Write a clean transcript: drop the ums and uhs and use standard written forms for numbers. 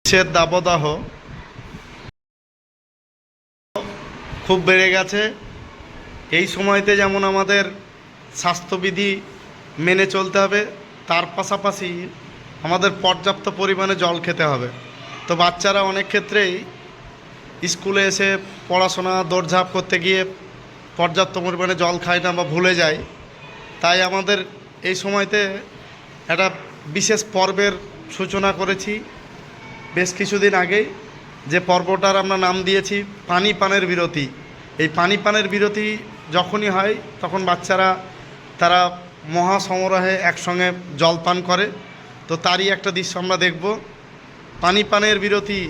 গ্রীষ্মের দাবদাহ খুব বেড়ে গেছে। এই সময়তে যেমন আমাদের স্বাস্থ্যবিধি মেনে চলতে হবে, তার পাশাপাশি আমাদের পর্যাপ্ত পরিমাণে জল খেতে হবে। তো বাচ্চারা অনেক ক্ষেত্রেই স্কুলে এসে পড়াশোনা দৌড়ঝাঁপ করতে গিয়ে পর্যাপ্ত পরিমাণে জল খায় না বা ভুলে যায়। তাই আমাদের এই সময়তে একটা বিশেষ পর্বের সূচনা করেছি বেশ কিছুদিন আগেই, যে পর্বটার আমরা নাম দিয়েছি পানি পানের বিরতি। এই পানি পানের বিরতি যখনই হয় তখন বাচ্চারা তারা মহাসমারোহে একসঙ্গে জল পান করে। তো তারই একটা দৃশ্য আমরা দেখব। পানি পানের বিরতি